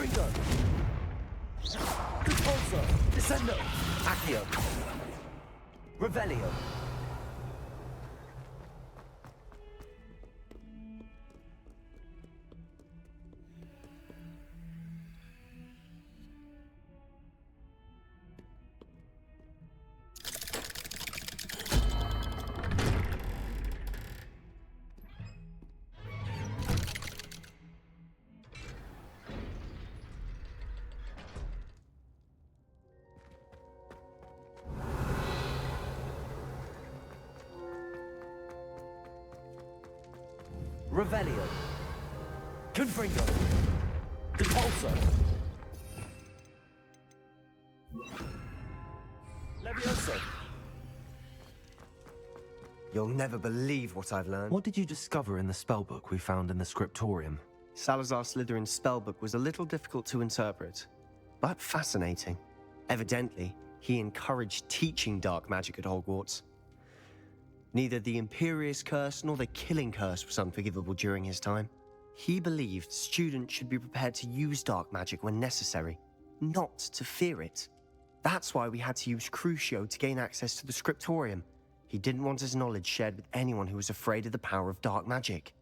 Confringo! Repulso! Descendo! Accio! Revelio! Revelio. Confringo. Repulso. Levioso. You'll never believe what I've learned. What did you discover in the spellbook we found in the scriptorium? Salazar Slytherin's spellbook was a little difficult to interpret, but fascinating. Evidently, he encouraged teaching dark magic at Hogwarts. Neither the Imperious Curse nor the Killing Curse was unforgivable during his time. He believed students should be prepared to use dark magic when necessary, not to fear it. That's why we had to use Crucio to gain access to the scriptorium. He didn't want his knowledge shared with anyone who was afraid of the power of dark magic.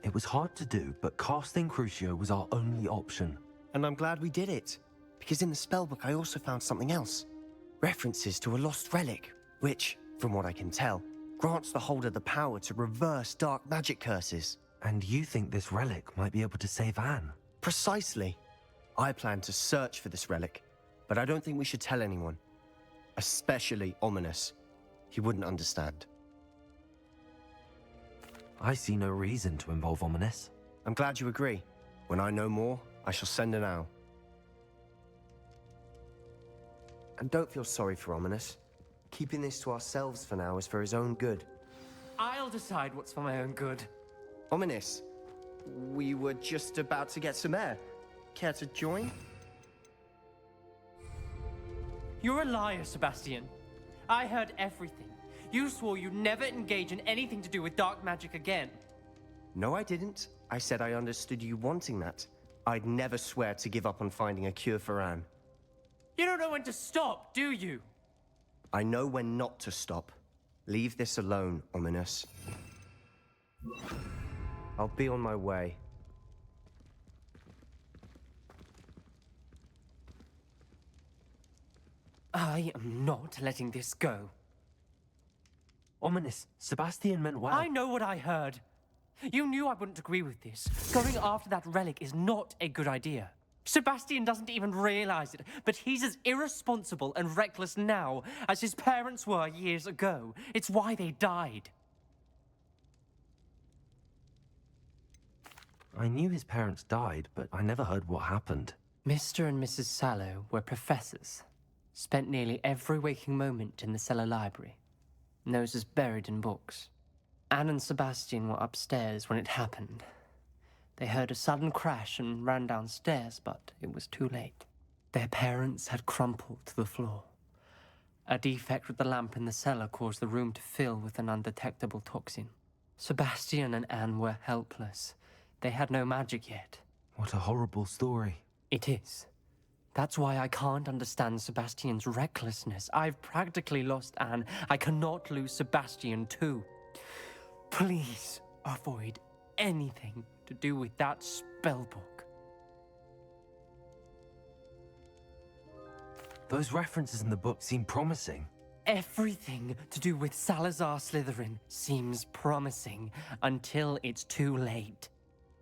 It was hard to do, but casting Crucio was our only option. And I'm glad we did it, because in the spellbook I also found something else. References to a lost relic, which, from what I can tell, grants the holder the power to reverse dark magic curses. And you think this relic might be able to save Anne? Precisely. I plan to search for this relic, but I don't think we should tell anyone. Especially Ominous. He wouldn't understand. I see no reason to involve Ominous. I'm glad you agree. When I know more, I shall send an owl. And don't feel sorry for Ominous. Keeping this to ourselves for now is for his own good. I'll decide what's for my own good. Ominous, we were just about to get some air. Care to join? You're a liar, Sebastian. I heard everything. You swore you'd never engage in anything to do with dark magic again. No, I didn't. I said I understood you wanting that. I'd never swear to give up on finding a cure for Anne. You don't know when to stop, do you? I know when not to stop. Leave this alone, Ominous. I'll be on my way. I am not letting this go. Ominous, Sebastian meant well. I know what I heard. You knew I wouldn't agree with this. Going after that relic is not a good idea. Sebastian doesn't even realize it, but he's as irresponsible and reckless now as his parents were years ago. It's why they died. I knew his parents died, but I never heard what happened. Mr. and Mrs. Sallow were professors. Spent nearly every waking moment in the cellar library. Noses buried in books. Anne and Sebastian were upstairs when it happened. They heard a sudden crash and ran downstairs, but it was too late. Their parents had crumpled to the floor. A defect with the lamp in the cellar caused the room to fill with an undetectable toxin. Sebastian and Anne were helpless. They had no magic yet. What a horrible story. It is. That's why I can't understand Sebastian's recklessness. I've practically lost Anne. I cannot lose Sebastian too. Please avoid anything to do with that spellbook. Those references in the book seem promising. Everything to do with Salazar Slytherin seems promising until it's too late.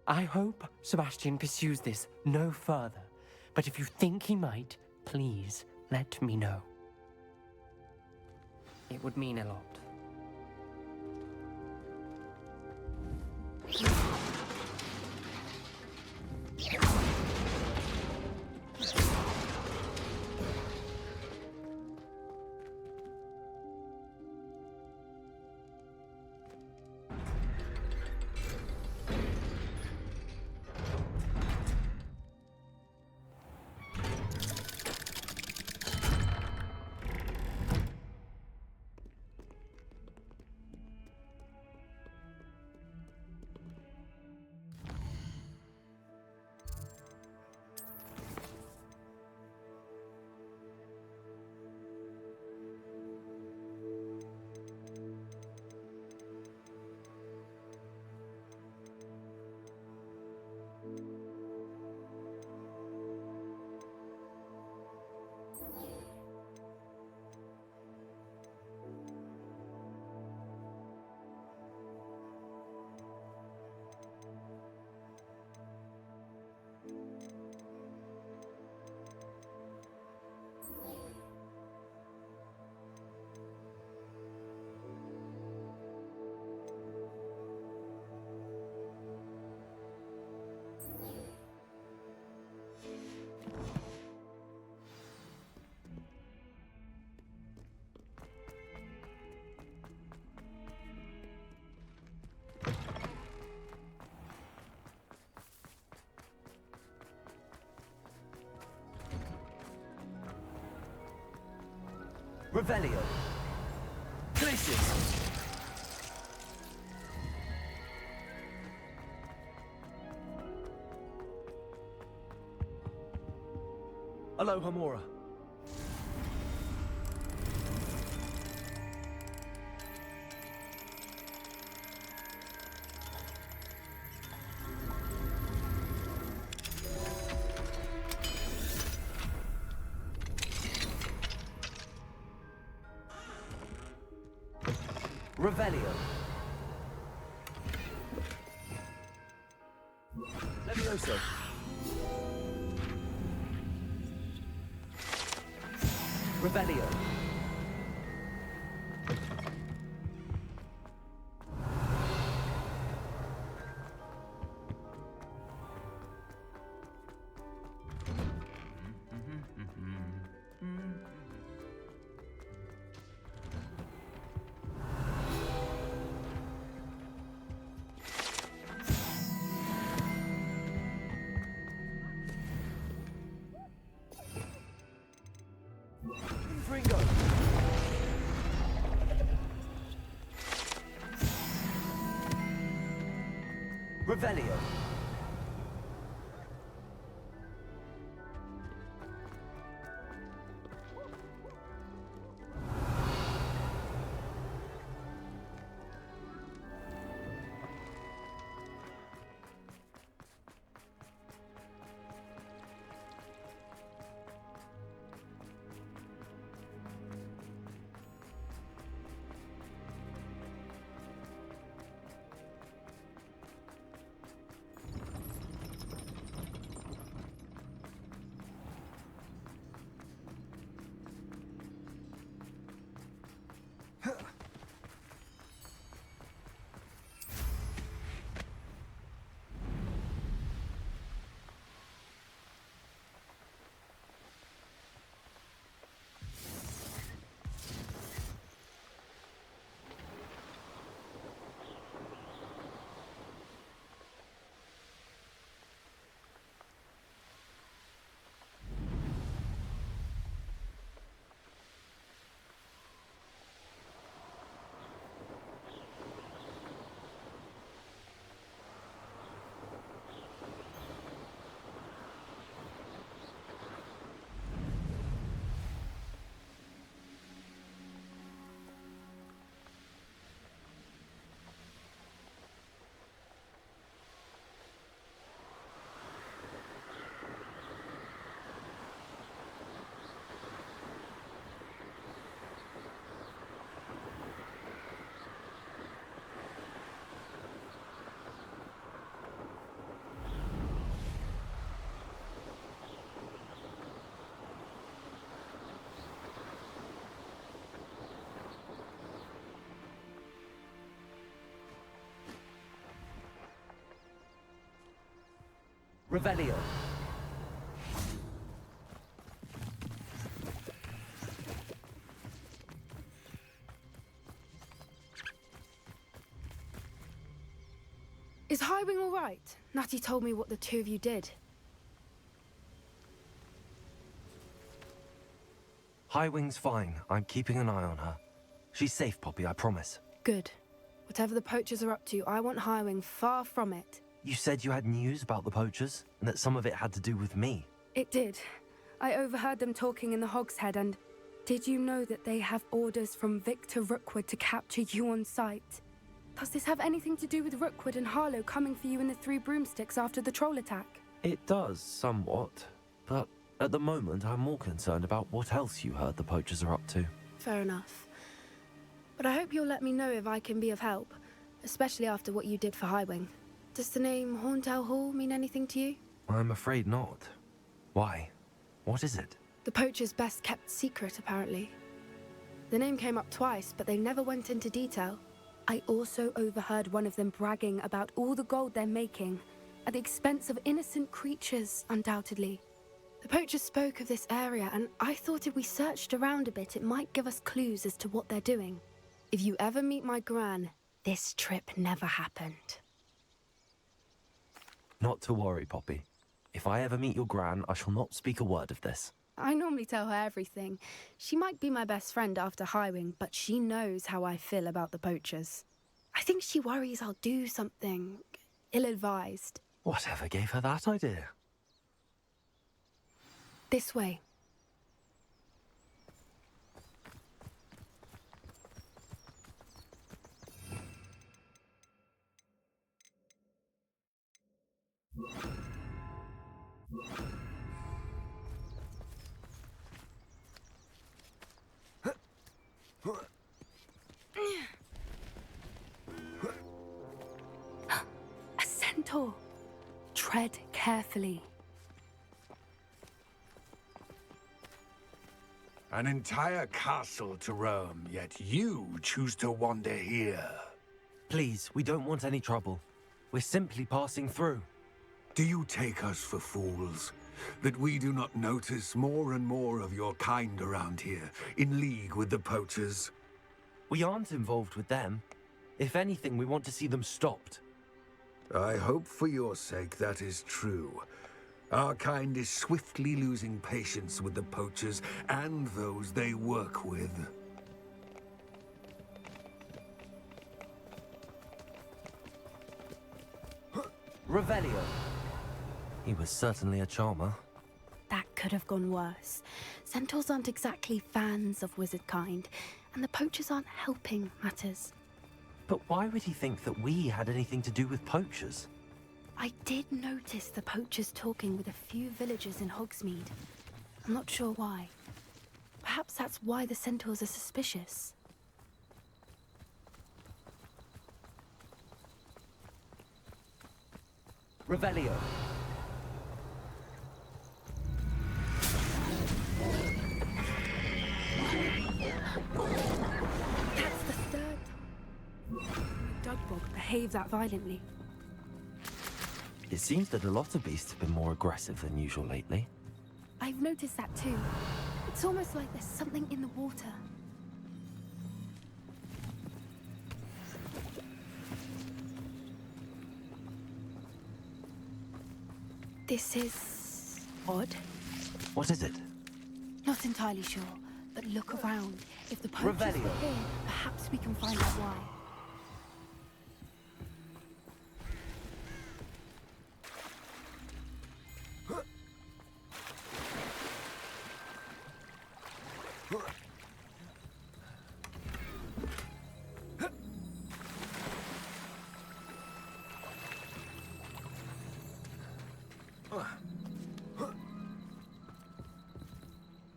I hope Sebastian pursues this no further, but if you think he might, please let me know. It would mean a lot. Revelio. Glacius. Aloha Mora. Revelio. Levioso. Revelio. Fringo. Revelio. Revelio. Is Highwing all right? Natty told me what the two of you did. Highwing's fine. I'm keeping an eye on her. She's safe, Poppy, I promise. Good. Whatever the Poachers are up to, I want Highwing far from it. You said you had news about the Poachers, and that some of it had to do with me. It did. I overheard them talking in the Hogshead, and did you know that they have orders from Victor Rookwood to capture you on sight? Does this have anything to do with Rookwood and Harlow coming for you in the Three Broomsticks after the troll attack? It does, somewhat. But at the moment, I'm more concerned about what else you heard the Poachers are up to. Fair enough. But I hope you'll let me know if I can be of help, especially after what you did for Highwing. Does the name Horntail Hall mean anything to you? I'm afraid not. Why? What is it? The Poachers' best kept secret, apparently. The name came up twice, but they never went into detail. I also overheard one of them bragging about all the gold they're making, at the expense of innocent creatures, undoubtedly. The Poachers spoke of this area, and I thought if we searched around a bit, it might give us clues as to what they're doing. If you ever meet my Gran, this trip never happened. Not to worry, Poppy. If I ever meet your Gran, I shall not speak a word of this. I normally tell her everything. She might be my best friend after Highwing, but she knows how I feel about the Poachers. I think she worries I'll do something ill-advised. Whatever gave her that idea? This way. A centaur. Tread carefully. An entire castle to roam, yet you choose to wander here. Please, we don't want any trouble. We're simply passing through. Do you take us for fools? That we do not notice more and more of your kind around here, in league with the Poachers? We aren't involved with them. If anything, we want to see them stopped. I hope for your sake that is true. Our kind is swiftly losing patience with the Poachers and those they work with. Revelio. He was certainly a charmer. That could have gone worse. Centaurs aren't exactly fans of wizard kind, and the Poachers aren't helping matters. But why would he think that we had anything to do with poachers? I did notice the Poachers talking with a few villagers in Hogsmeade. I'm not sure why. Perhaps that's why the Centaurs are suspicious. Revelio. That's the third. Dugbog behaved that violently. It seems that a lot of beasts have been more aggressive than usual lately. I've noticed that too. It's almost like there's something in the water. This is odd. What is it? Not entirely sure, but look around. If the Poachers were Revelio. here, perhaps we can find out why.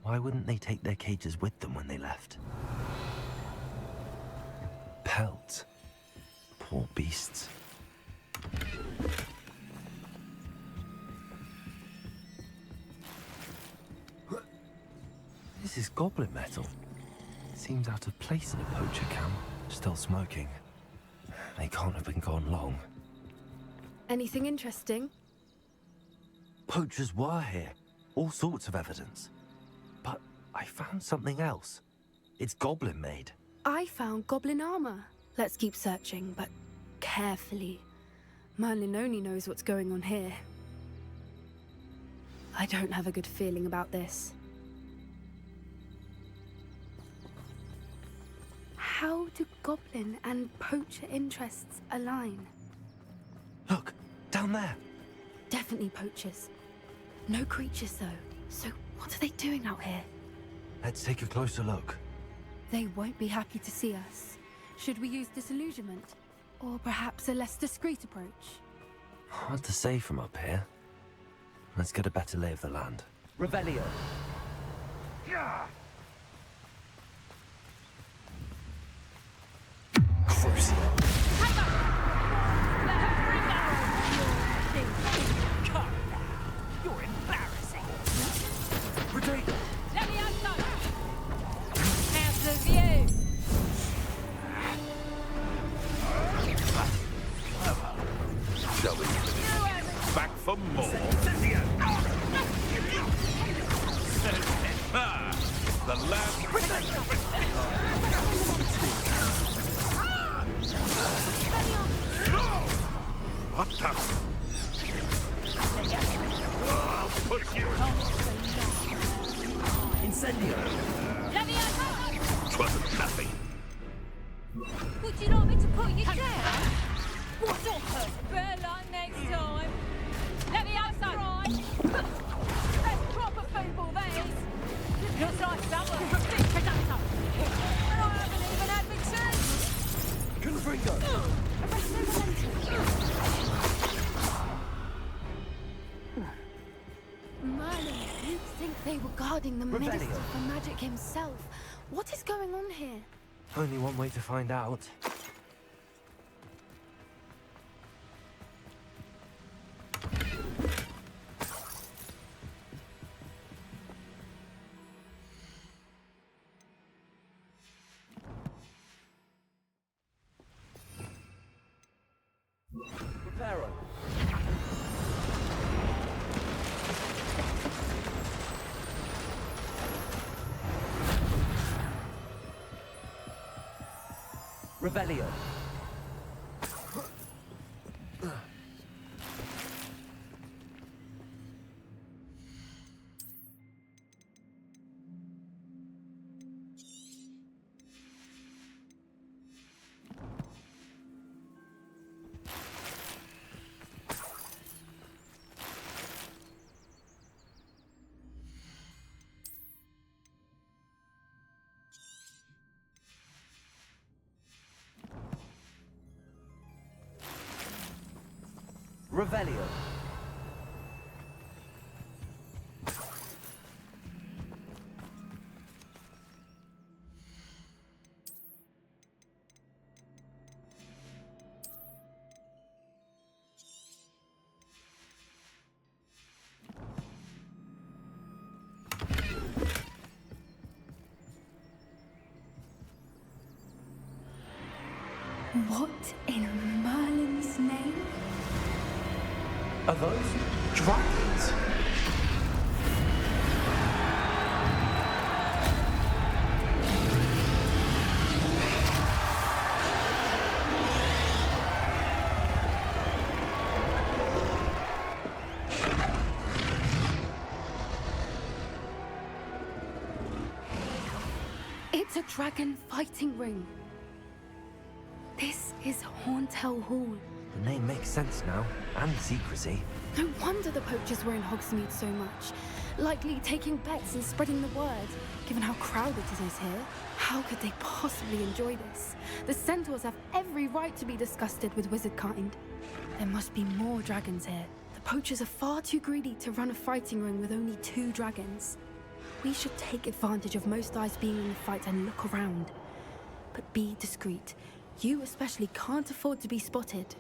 Why wouldn't they take their cages with them when they left? Pelt. Poor beasts. This is goblin metal. Seems out of place in a poacher camp. Still smoking. They can't have been gone long. Anything interesting? Poachers were here. All sorts of evidence. But I found something else. It's goblin made. I found goblin armor. Let's keep searching, but carefully. Merlin only knows what's going on here. I don't have a good feeling about this. How do goblin and poacher interests align? Look, down there. Definitely poachers. No creatures, though. So what are they doing out here? Let's take a closer look. They won't be happy to see us. Should we use disillusionment? Or perhaps a less discreet approach? Hard to say from up here. Let's get a better lay of the land. Revelio. Crucial. You're embarrassing. Retreat! Let me outside. How's the view? Shall we? Back for more. nothing. Would you like me to put you down? What's your person? Better luck next time. Let me have some. Right. That's proper football, that is. Looks like someone from Big Potato. And I haven't even had my tea. Confringo. Arrest no momentum. Merlin, you'd think they were guarding the Revelio. Minister for Magic himself. What is going on here? Only one way to find out. Reparo. Revelio. Revelio. What in Merlin's name? Are those dragons? It's a dragon fighting ring. This is Horntail Hall. The name makes sense now, and the secrecy. No wonder the poachers were in Hogsmeade so much. Likely taking bets and spreading the word, given how crowded it is here. How could they possibly enjoy this? The centaurs have every right to be disgusted with wizard kind. There must be more dragons here. The poachers are far too greedy to run a fighting ring with only 2 dragons. We should take advantage of most eyes being in the fight and look around. But be discreet. You especially can't afford to be spotted.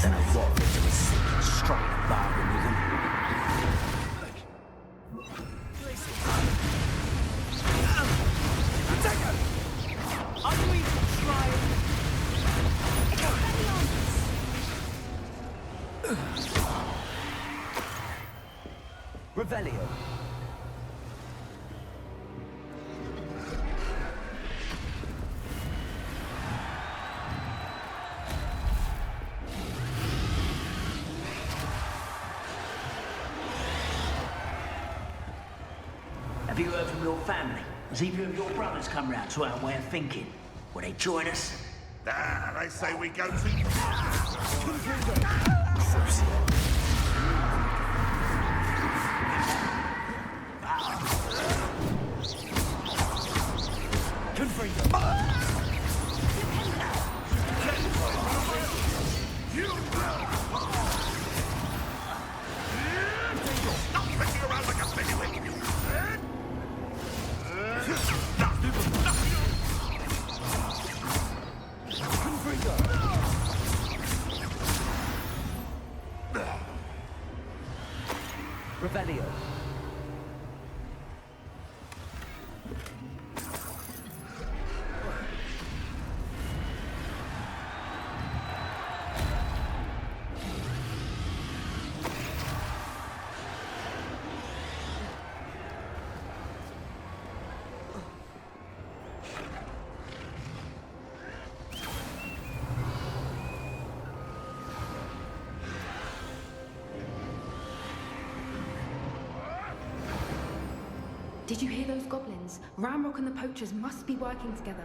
Then I walk into a sick and strike bargain with him. Are you even trying? Revelio. Have you heard from your family? Has either of your brothers come round to our way of thinking? Will they join us? They say we go to... Stop messing around like a baby! Revelio. Did you hear those goblins? Ramrock and the Poachers must be working together.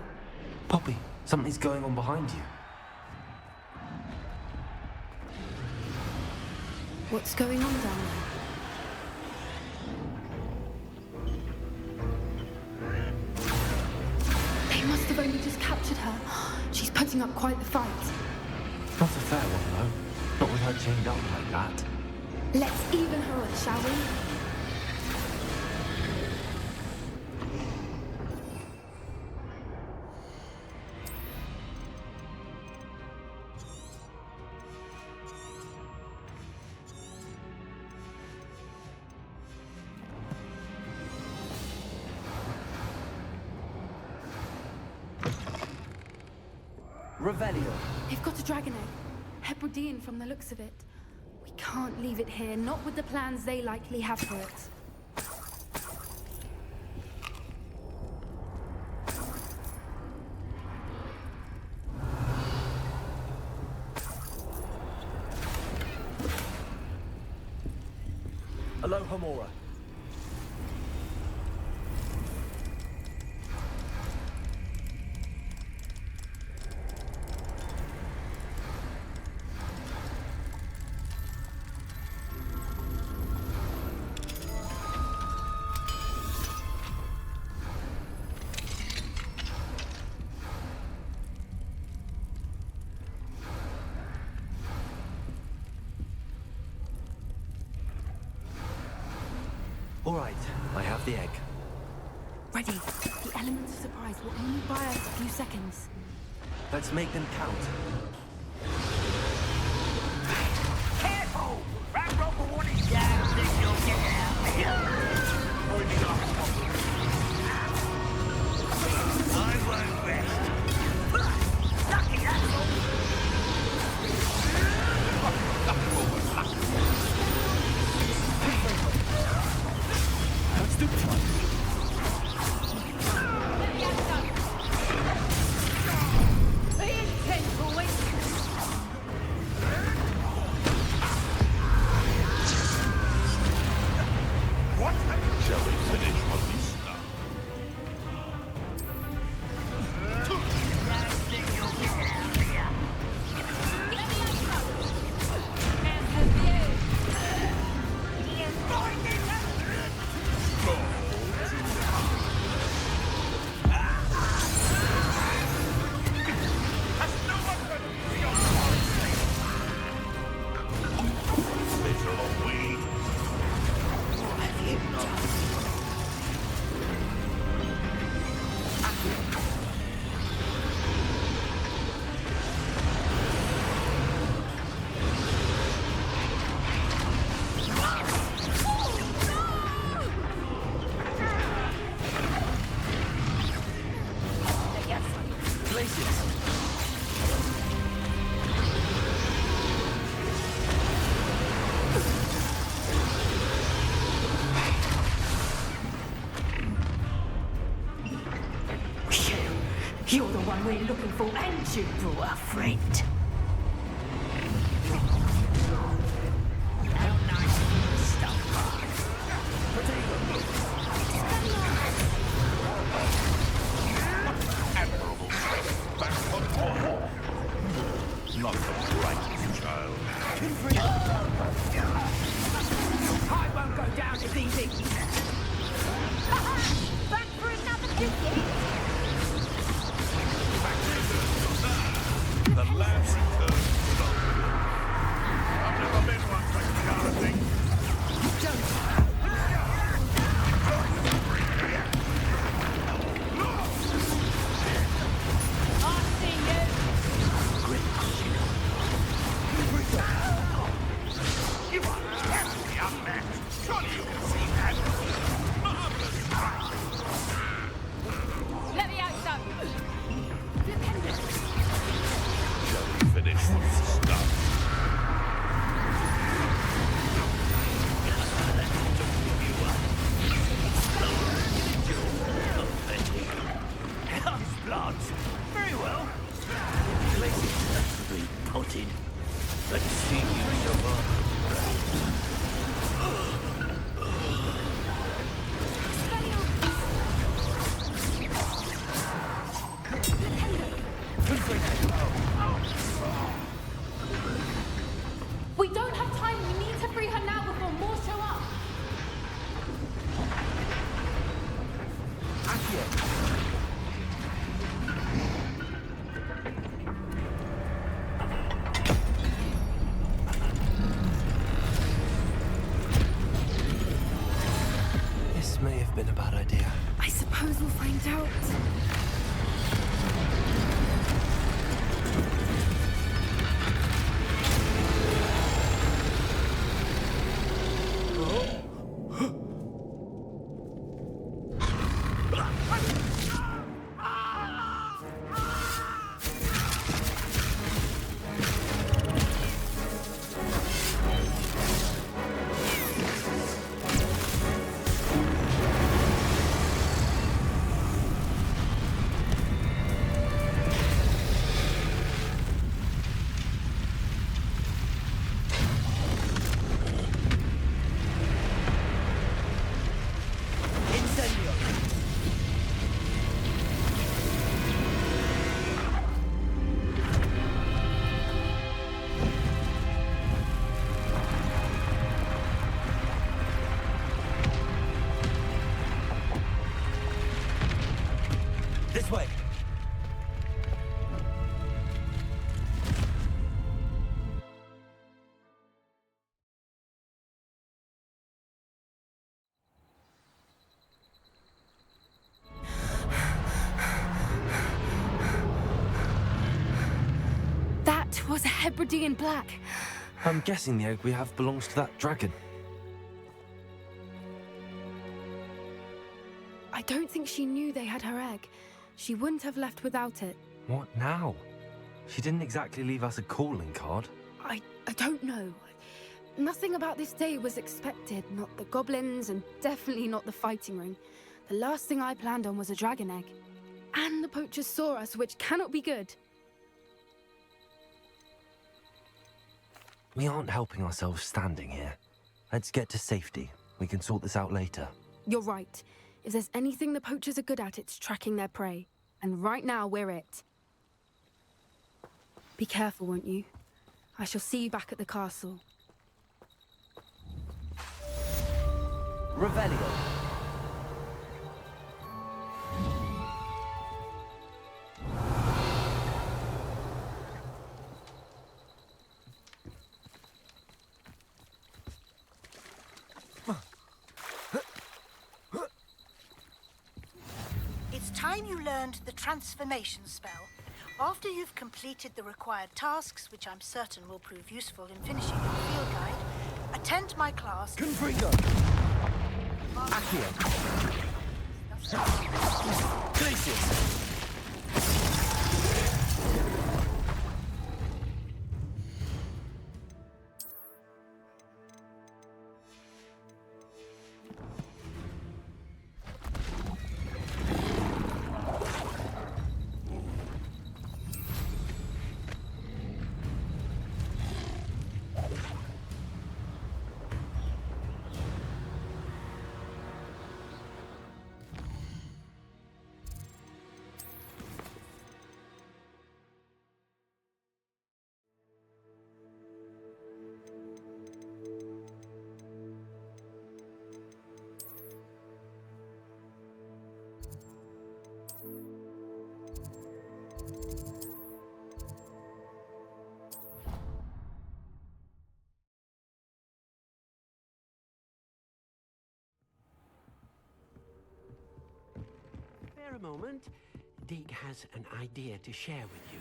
Poppy, something's going on behind you. What's going on down there? They must have only just captured her. She's putting up quite the fight. Not a fair one, though. Not with her chained up like that. Let's even her up, shall we? Revelio. They've got a dragon egg. Hebridean from the looks of it. We can't leave it here, not with the plans they likely have for it. Aloha Mora. All right, I have the egg. Ready. The element of surprise will only buy us a few seconds. Let's make them count. Careful! Ramrock will want his damn signal. Get out of here! I won't rest. Lucky, that's all. Let's do it. Shall we finish what we start? You're the one we're looking for, and you brought a friend. How nice of you to stop by. Admirable. Back on board. Not the brightest child. I won't go down as easy. Back for another visit. The last return slowly. I've never been one for that kind of thing. I see you. You are terribly unmatched. Surely you can see that. Marvelous strike. Let me out, son. Shall we finish what we start? Hell's blood. Very well. Place is perfectly potted. Let's see you suffer. We'll find out. This way. That was a Hebridean black. I'm guessing the egg we have belongs to that dragon. I don't think she knew they had her egg. She wouldn't have left without it. What now? She didn't exactly leave us a calling card. I don't know. Nothing about this day was expected. Not the goblins, and definitely not the fighting ring. The last thing I planned on was a dragon egg. And the poachers saw us, which cannot be good. We aren't helping ourselves standing here. Let's get to safety. We can sort this out later. You're right. If there's anything the poachers are good at, it's tracking their prey. And right now, we're it. Be careful, won't you? I shall see you back at the castle. Revelio. It's time you learned the transformation spell. After you've completed the required tasks, which I'm certain will prove useful in finishing your field guide, attend my class. Confringo. Accio. Glacius. Spare a moment. Dig has an idea to share with you.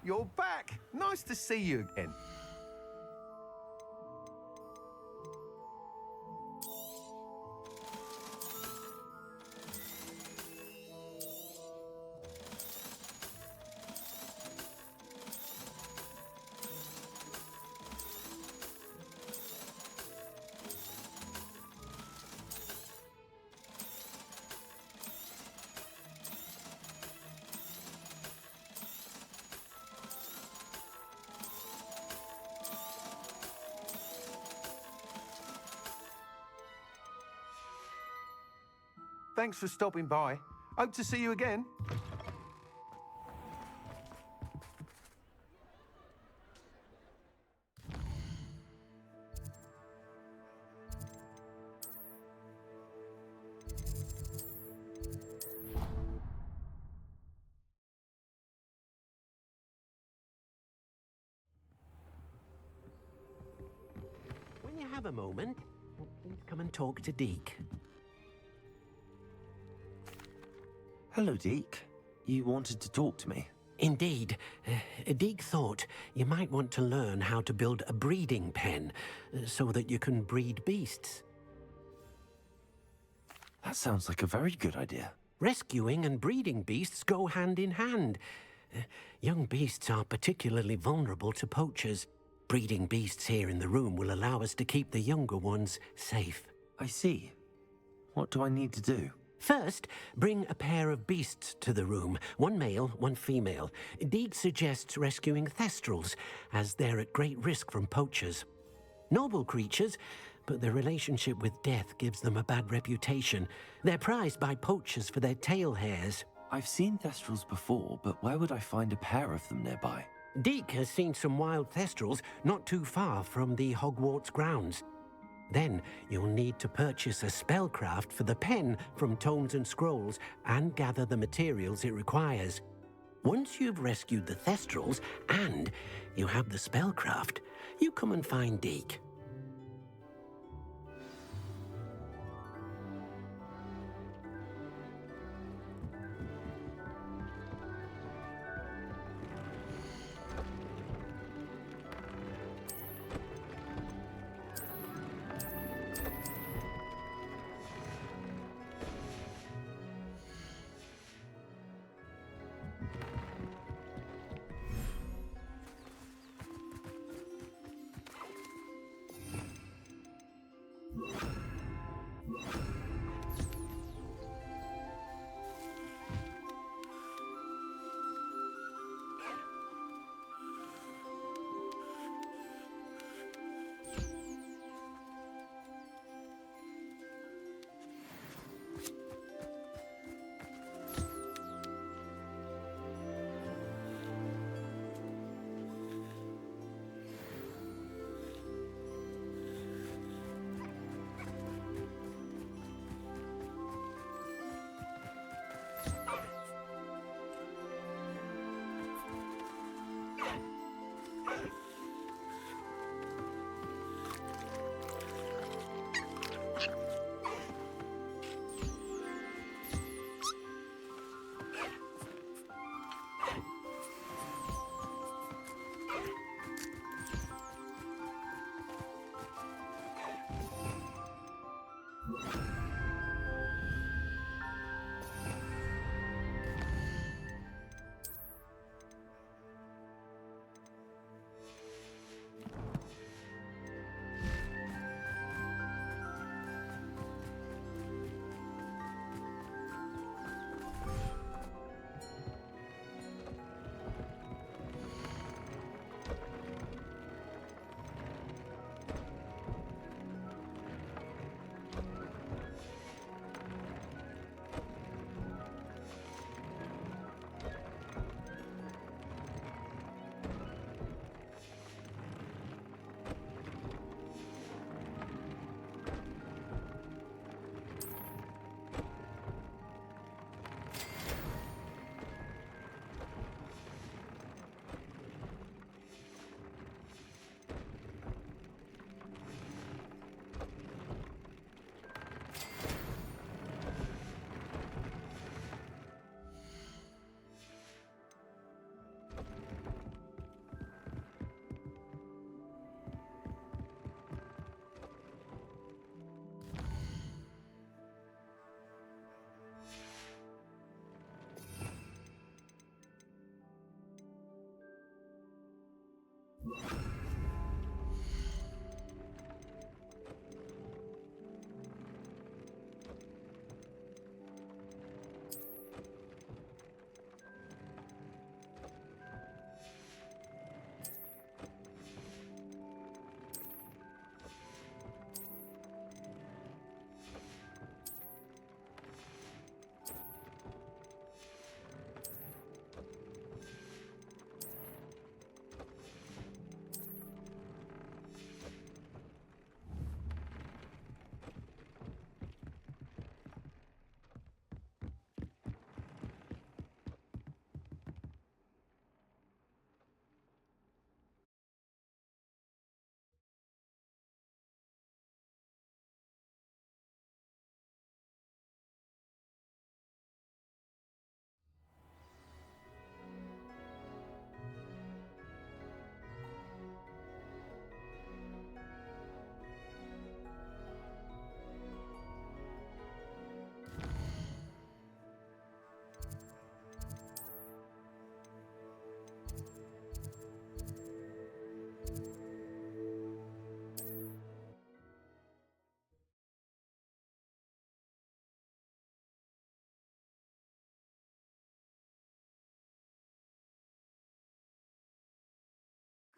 you're back. Nice to see you again. Thanks for stopping by. Hope to see you again. When you have a moment, please come and talk to Deke. Hello, Deke. You wanted to talk to me? Indeed. Deke thought you might want to learn how to build a breeding pen so that you can breed beasts. That sounds like a very good idea. Rescuing and breeding beasts go hand in hand. Young beasts are particularly vulnerable to poachers. Breeding beasts here in the room will allow us to keep the younger ones safe. I see. What do I need to do? First, bring a pair of beasts to the room. One male, one female. Deke suggests rescuing Thestrals, as they're at great risk from poachers. Noble creatures, but their relationship with death gives them a bad reputation. They're prized by poachers for their tail hairs. I've seen Thestrals before, but where would I find a pair of them nearby? Deke has seen some wild Thestrals not too far from the Hogwarts grounds. Then you'll need to purchase a spellcraft for the pen from Tomes and Scrolls and gather the materials it requires. Once you've rescued the Thestrals and you have the spellcraft, you come and find Deke.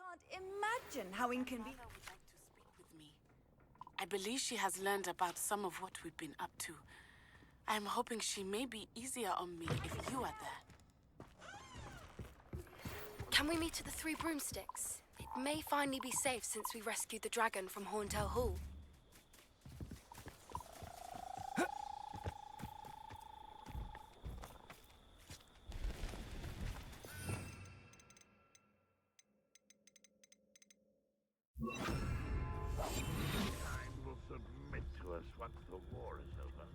Can't imagine how inconvenient. Mother would like to speak with me. I believe she has learned about some of what we've been up to. I'm hoping she may be easier on me if you are there. Can we meet at the Three Broomsticks? It may finally be safe since we rescued the dragon from Horntail Hall. Kind will submit to us once the war is over.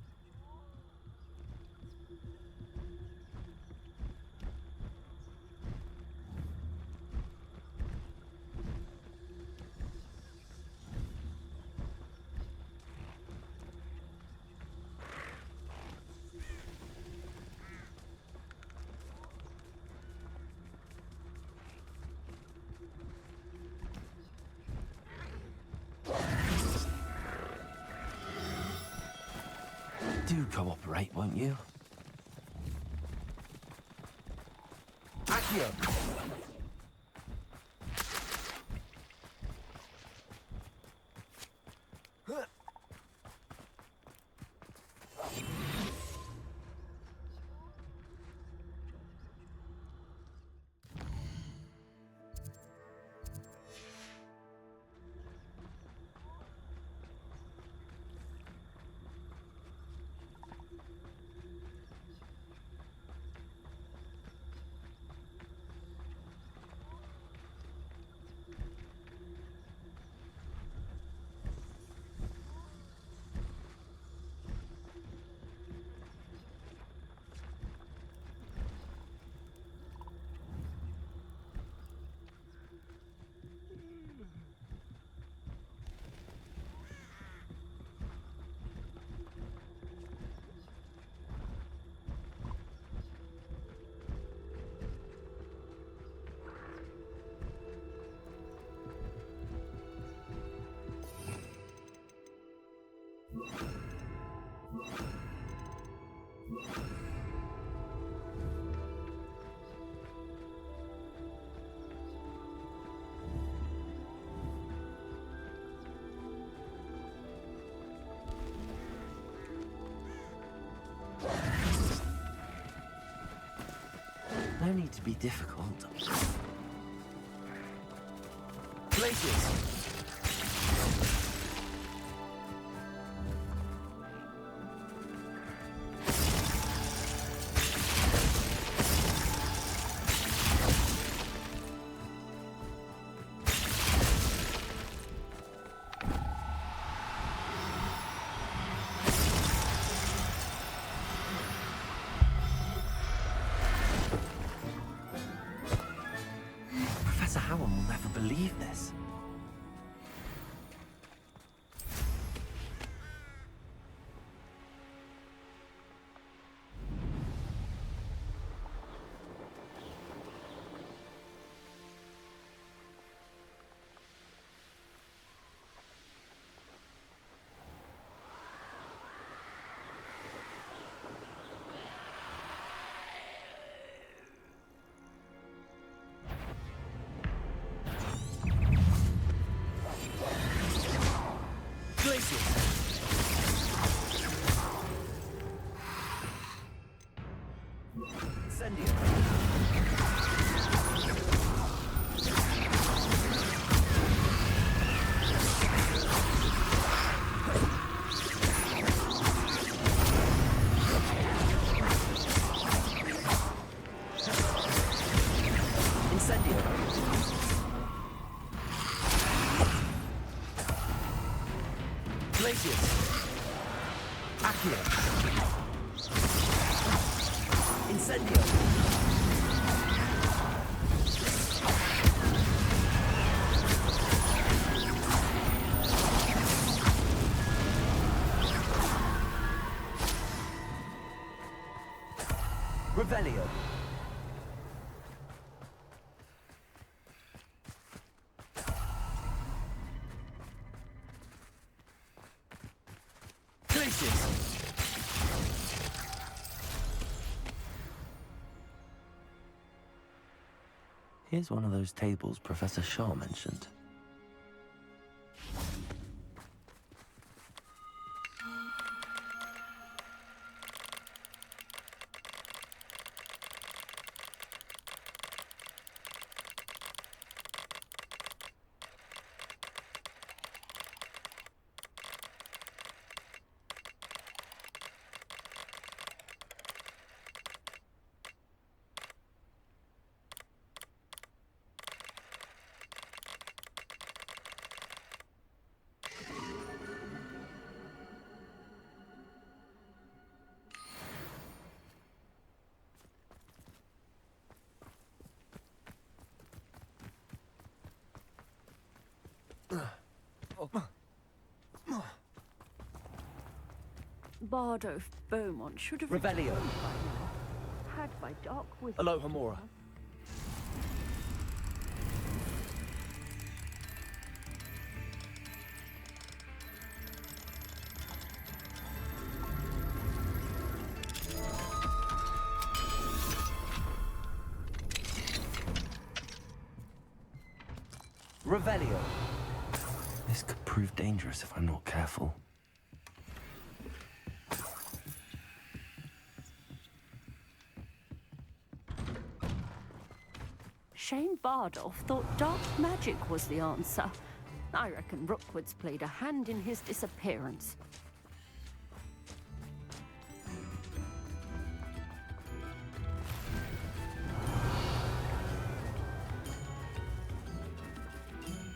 Do cooperate, won't you? Accio! No need to be difficult. Places! Professor Howard will never believe this. Incendio. Glacius. Accio. Incendio. Revelio. Glacius. Here's one of those tables Professor Shaw mentioned. Bardo Beaumont should have Revelio. returned by now. Had my dock with Alohomora. Revelio. This could prove dangerous if I'm not careful. Shane Bardolph thought dark magic was the answer. I reckon Rookwood's played a hand in his disappearance.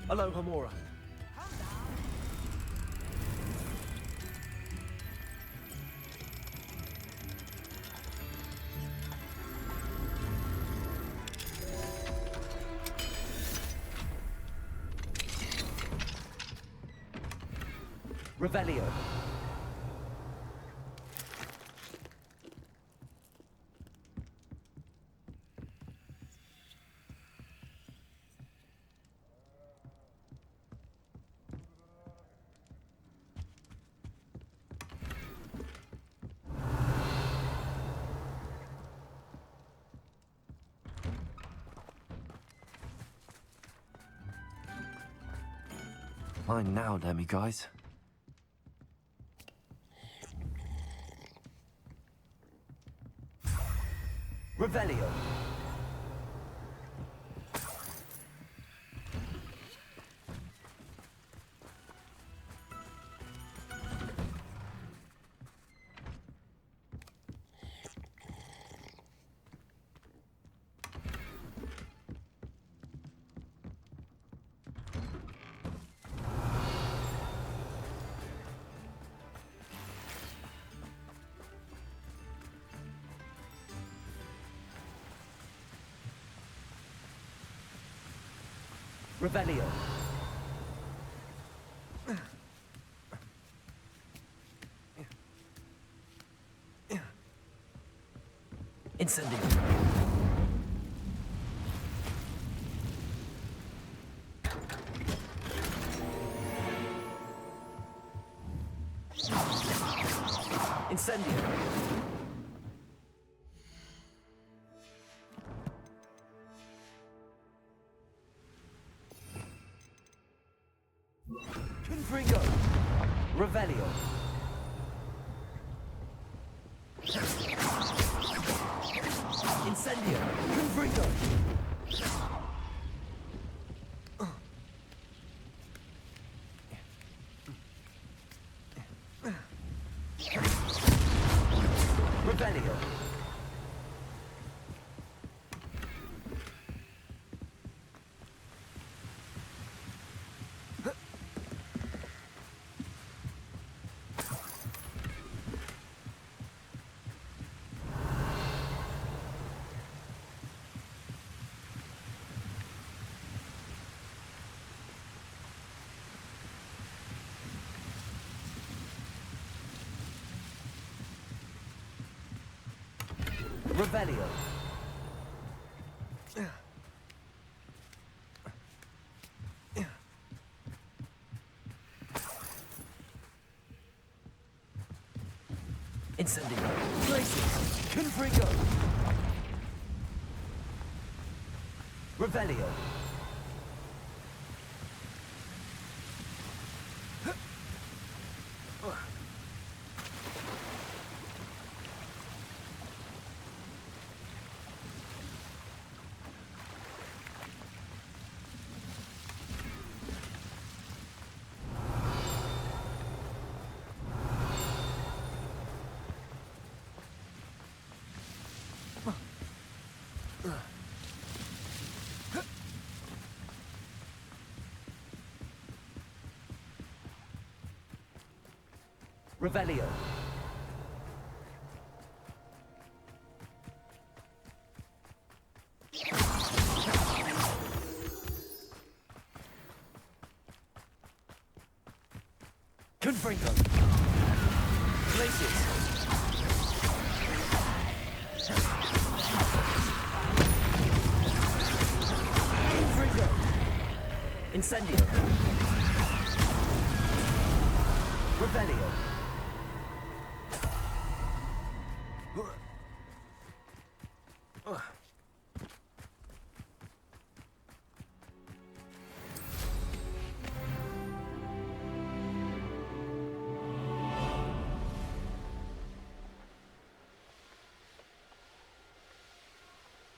Alohomora. Revelio. Mine now, demi guys. Revelio. Revelio. Incendio. Incendio. Confringo. Revelio. Incendio. Confringo. Revelio. Revelio. Incendio. Glacius. Confringo. Revelio. Revelio. Confringo. Glacius. Confringo. Incendio. Revelio.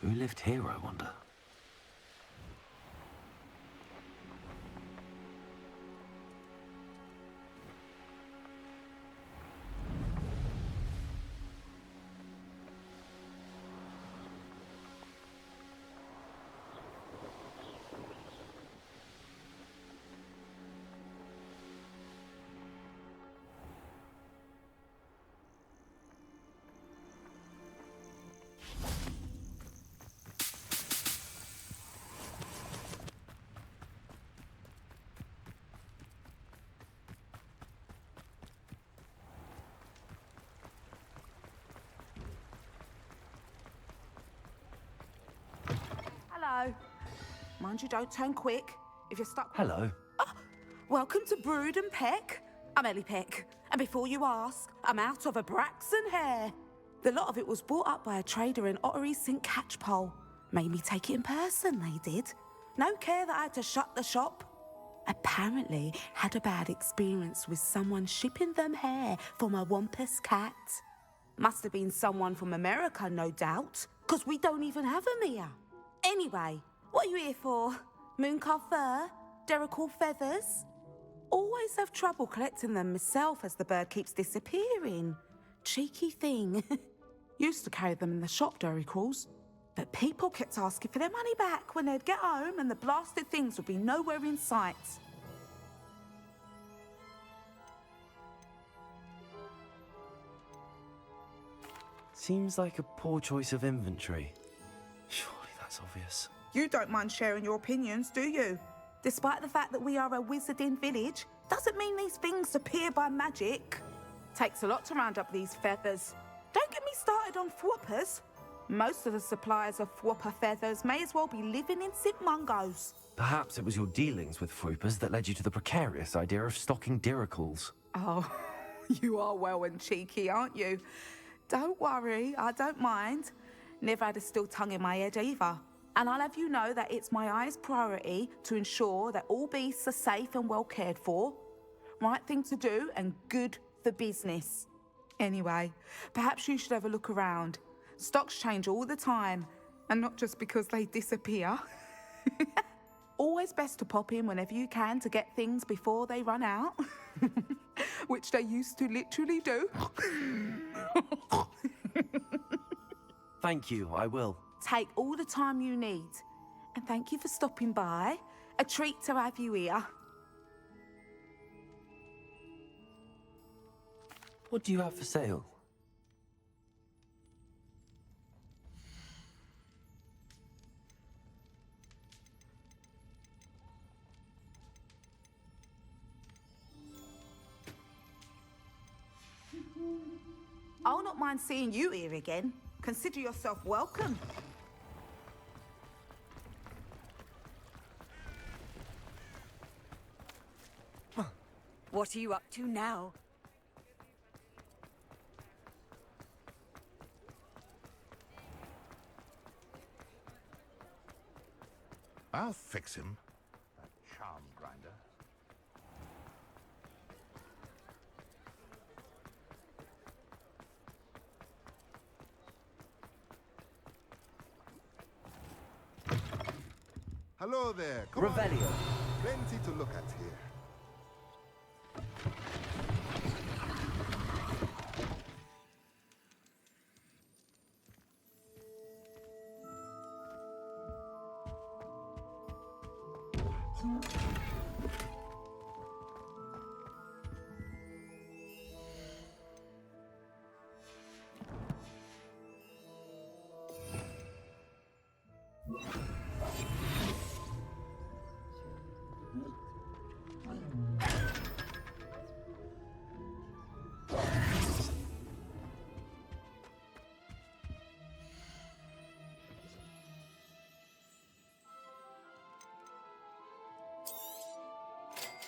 Who lived here, I wonder? Hello. Mind you, don't turn quick. If you're stuck... Hello. Oh, welcome to Brood and Peck. I'm Ellie Peck. And before you ask, I'm out of a Braxton hair. The lot of it was bought up by a trader in Ottery's St. Catchpole. Made me take it in person, they did. No care that I had to shut the shop. Apparently had a bad experience with someone shipping them hair for my Wampus cat. Must have been someone from America, no doubt, because we don't even have them here. Anyway, what are you here for? Mooncar fur? Derrickle feathers? Always have trouble collecting them myself as the bird keeps disappearing. Cheeky thing. Used to carry them in the shop, Derricles. But people kept asking for their money back when they'd get home and the blasted things would be nowhere in sight. Seems like a poor choice of inventory. Surely that's obvious. You don't mind sharing your opinions, do you? Despite the fact that we are a wizarding village, doesn't mean these things appear by magic. Takes a lot to round up these feathers. Don't get me started on thwoppers. Most of the suppliers of thwopper feathers may as well be living in St. Mungo's. Perhaps it was your dealings with Froopers that led you to the precarious idea of stocking Diricles. Oh, you are well and cheeky, aren't you? Don't worry, I don't mind. Never had a still tongue in my head either. And I'll have you know that it's my highest priority to ensure that all beasts are safe and well cared for. Right thing to do and good for business. Anyway, perhaps you should have a look around. Stocks change all the time, and not just because they disappear. Always best to pop in whenever you can to get things before they run out. Which they used to literally do. Thank you, I will. Take all the time you need. And thank you for stopping by. A treat to have you here. What do you have for sale? I'll not mind seeing you here again, Consider yourself welcome. What are you up to now? I'll fix him. That charm grinder. Hello there. Come on. Revelio. Plenty to look at here.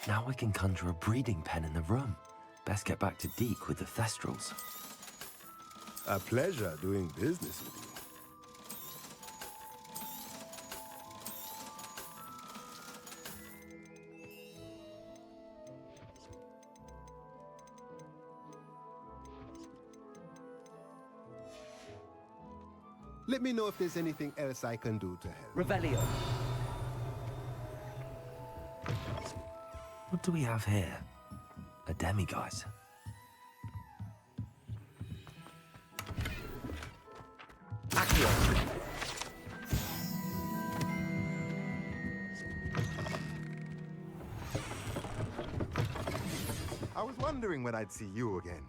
Now we can conjure a breeding pen in the room. Best get back to Deke with the Thestrals. A pleasure doing business with you. Let me know if there's anything else I can do to help. Revelio. What do we have here? A demiguise. Accio. I was wondering when I'd see you again.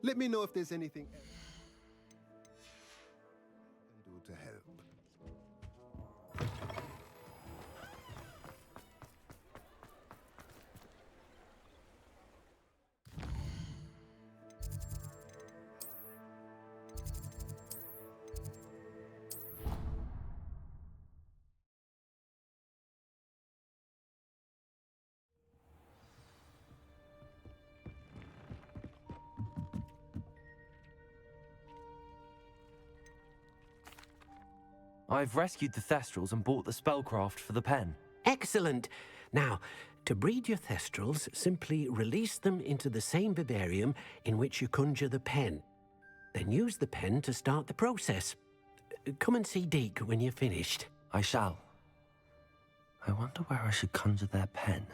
Let me know if there's anything else I can do to help. I've rescued the Thestrals and bought the spellcraft for the pen. Excellent. Now, to breed your Thestrals, simply release them into the same vivarium in which you conjure the pen. Then use the pen to start the process. Come and see Deke when you're finished. I shall. I wonder where I should conjure their pen.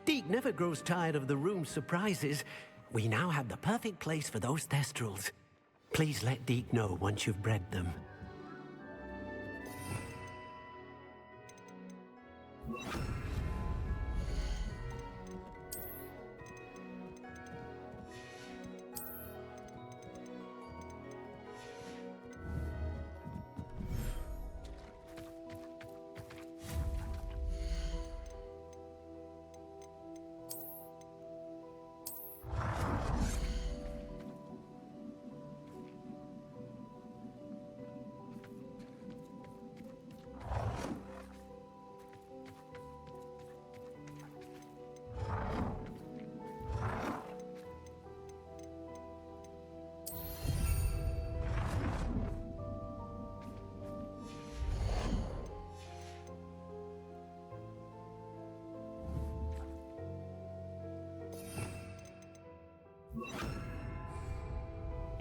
Deke never grows tired of the room's surprises. We now have the perfect place for those Thestrals. Please let Deke know once you've bred them.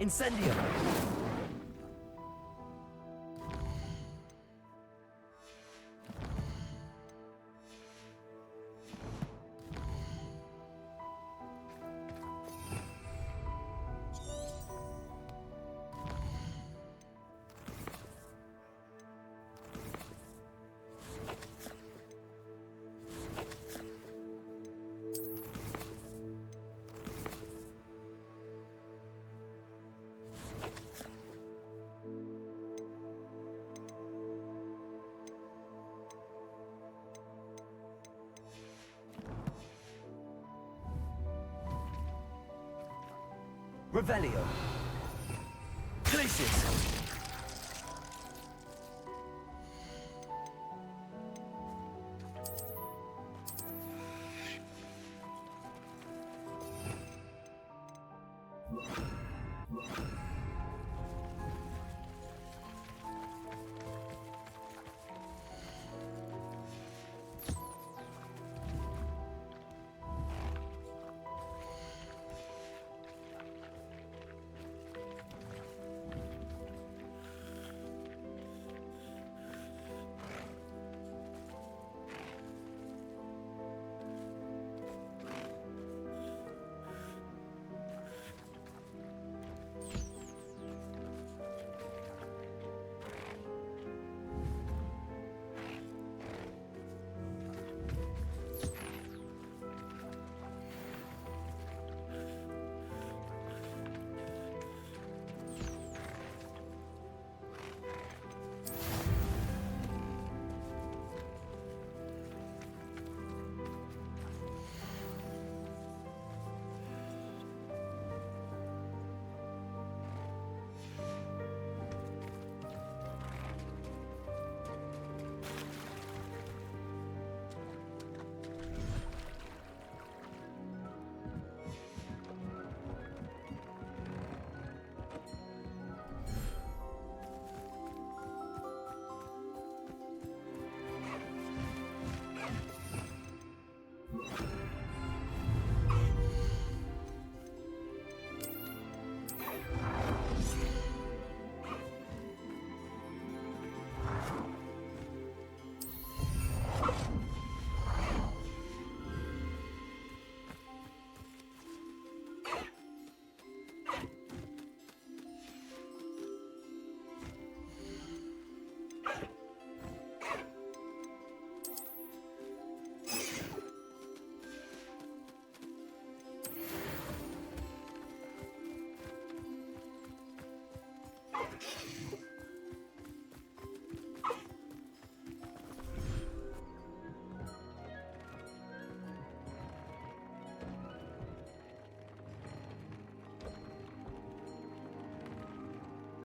Incendio. Revelio. Places.